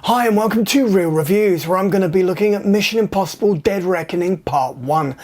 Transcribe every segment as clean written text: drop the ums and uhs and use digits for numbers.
Hi and welcome to Real Reviews, where I'm going to be looking at Mission Impossible Dead Reckoning Part 1,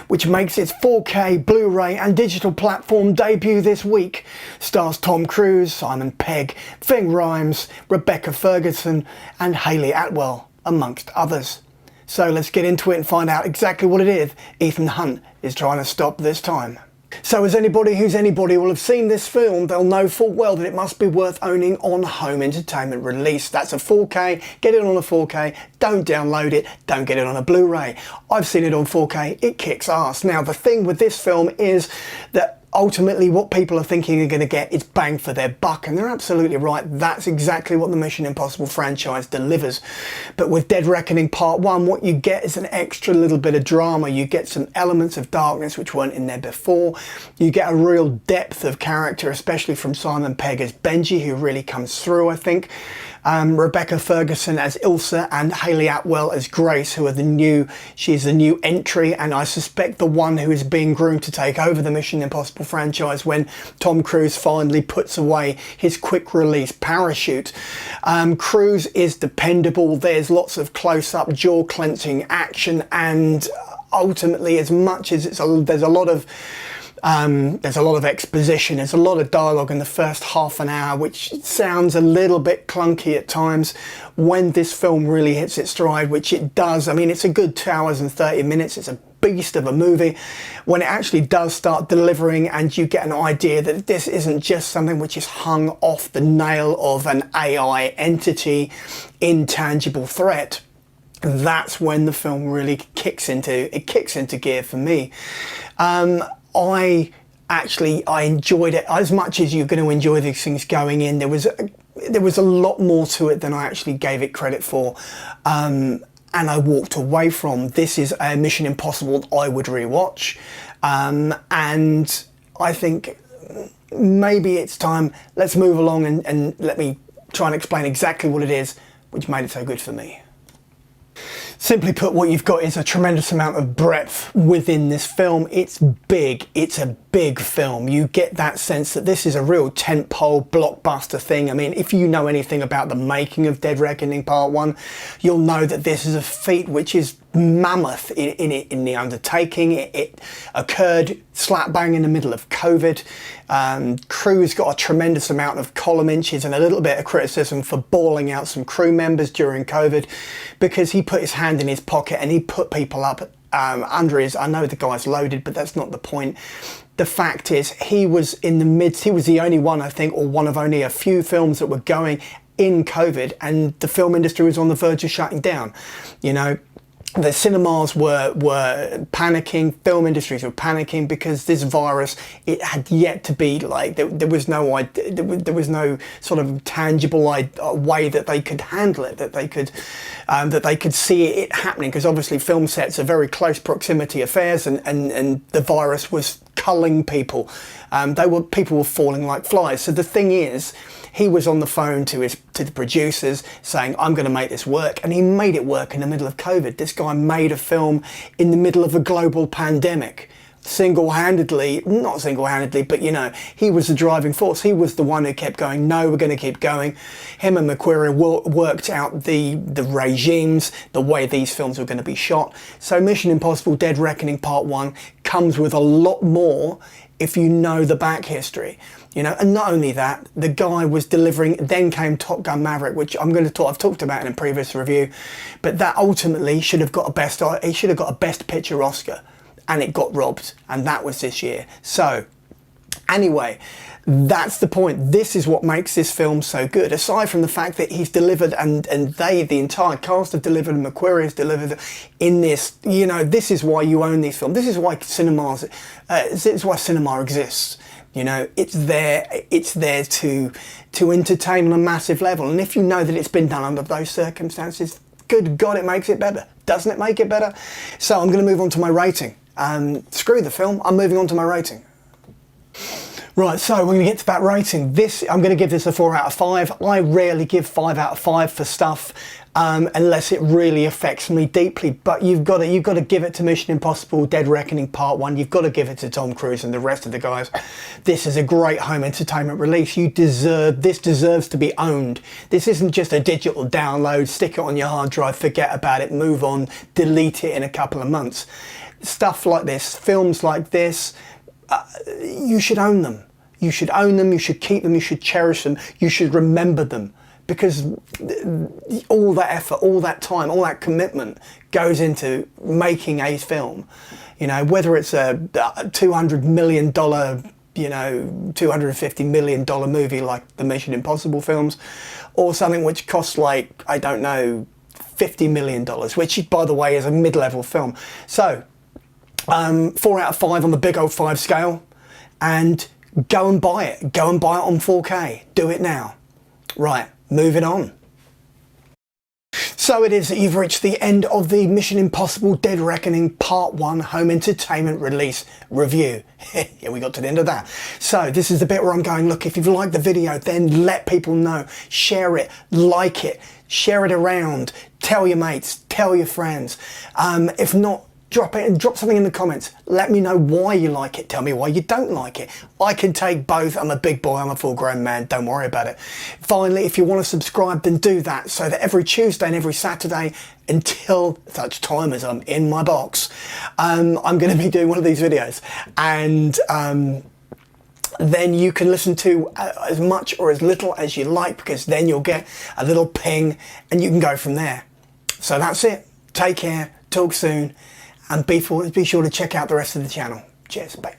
which makes its 4K, Blu-ray and digital platform debut this week. Stars Tom Cruise, Simon Pegg, Ving Rhames, Rebecca Ferguson and Hayley Atwell, amongst others. So let's get into it and find out exactly what it is Ethan Hunt is trying to stop this time. So as anybody who's anybody will have seen this film, they'll know full well that it must be worth owning on home entertainment release. That's a 4K, get it on a 4K, don't download it, don't get it on a Blu-ray. I've seen it on 4K, it kicks ass. Now the thing with this film is that ultimately what people are thinking they're going to get is bang for their buck, and they're absolutely right. That's exactly what the Mission Impossible franchise delivers. But with Dead Reckoning Part 1, what you get is an extra little bit of drama. You get some elements of darkness which weren't in there before. You get a real depth of character, especially from Simon Pegg as Benji, who really comes through, I think. Rebecca Ferguson as Ilsa and Hayley Atwell as Grace, who are she's the new entry, and I suspect the one who is being groomed to take over the Mission Impossible franchise when Tom Cruise finally puts away his quick release parachute. Cruise is dependable. There's lots of close-up jaw clenching action, and ultimately, as much as there's a lot of exposition, there's a lot of dialogue in the first half an hour, which sounds a little bit clunky at times. When this film really hits its stride, which it does, I mean, it's a good 2 hours and 30 minutes, it's a beast of a movie. When it actually does start delivering and you get an idea that this isn't just something which is hung off the nail of an AI entity, intangible threat, that's when the film really kicks into gear for me. I enjoyed it as much as you're going to enjoy these things going in. There was a lot more to it than I actually gave it credit for, and I walked away from. This is a Mission Impossible that I would rewatch, and I think maybe it's time. Let's move along and let me try and explain exactly what it is which made it so good for me. Simply put, what you've got is a tremendous amount of breadth within this film. It's big, it's a big film. You get that sense that this is a real tentpole blockbuster thing. I mean, if you know anything about the making of Dead Reckoning Part 1, you'll know that this is a feat which is mammoth in the undertaking. It occurred slap bang in the middle of COVID. Crew's got a tremendous amount of column inches and a little bit of criticism for bawling out some crew members during COVID, because he put his hand in his pocket and he put people up under his, I know the guy's loaded, but that's not the point. The fact is, he was in the midst, he was the only one, I think, or one of only a few films that were going in COVID, and the film industry was on the verge of shutting down. You know, the cinemas were panicking, film industries were panicking, because this virus, it had yet to be like, there was no idea, there was no sort of tangible way that they could handle it, that they could see it happening, because obviously film sets are very close proximity affairs, and the virus was culling people. People were falling like flies. So the thing is, he was on the phone to the producers saying, I'm going to make this work, and he made it work in the middle of COVID. This guy made a film in the middle of a global pandemic, single-handedly, not single-handedly, but you know, he was the driving force. He was the one who kept going, no, we're going to keep going. Him and McQuarrie worked out the regimes, the way these films were going to be shot. So Mission Impossible Dead Reckoning Part 1 comes with a lot more if you know the back history. You know, and not only that, the guy was delivering. Then came Top Gun Maverick, which I've talked about in a previous review, but that ultimately should have got a Best Picture Oscar, and it got robbed, and that was this year. So anyway, that's the point. This is what makes this film so good. Aside from the fact that he's delivered, and the entire cast have delivered, and McQuarrie has delivered in this. You know, this is why you own these films. This is why this is why cinema exists. You know, it's there to entertain on a massive level. And if you know that it's been done under those circumstances, good God, it makes it better. Doesn't it make it better? So I'm going to move on to my rating. Screw the film, I'm moving on to my rating. Right, so we're going to get to that rating. I'm going to give this a 4 out of 5. I rarely give 5 out of 5 for stuff unless it really affects me deeply. But you've got to give it to Mission Impossible: Dead Reckoning Part 1. You've got to give it to Tom Cruise and the rest of the guys. This is a great home entertainment release. This deserves to be owned. This isn't just a digital download, stick it on your hard drive, forget about it, move on, delete it in a couple of months. Stuff like this, films like this, you should own them. You should own them, you should keep them, you should cherish them, you should remember them, because all that effort, all that time, all that commitment goes into making a film. You know, whether it's a $200 million, you know, $250 million movie like the Mission Impossible films, or something which costs like, I don't know, $50 million, which by the way is a mid-level film. So, 4 out of 5 on the big old 5 scale, and go and buy it. Go and buy it on 4K. Do it now. Right, moving on. So it is that you've reached the end of the Mission Impossible: Dead Reckoning Part 1 home entertainment release review. Yeah, we got to the end of that. So this is the bit where I'm going, look, if you've liked the video, then let people know. Share it, like it, share it around, tell your mates, tell your friends. If not, drop it and drop something in the comments. Let me know why you like it. Tell me why you don't like it. I can take both. I'm a big boy. I'm a full-grown man. Don't worry about it. Finally, if you want to subscribe, then do that, so that every Tuesday and every Saturday, until such time as I'm in my box, I'm going to be doing one of these videos. And then you can listen to as much or as little as you like, because then you'll get a little ping and you can go from there. So that's it. Take care. Talk soon. And be sure to check out the rest of the channel. Cheers, bye.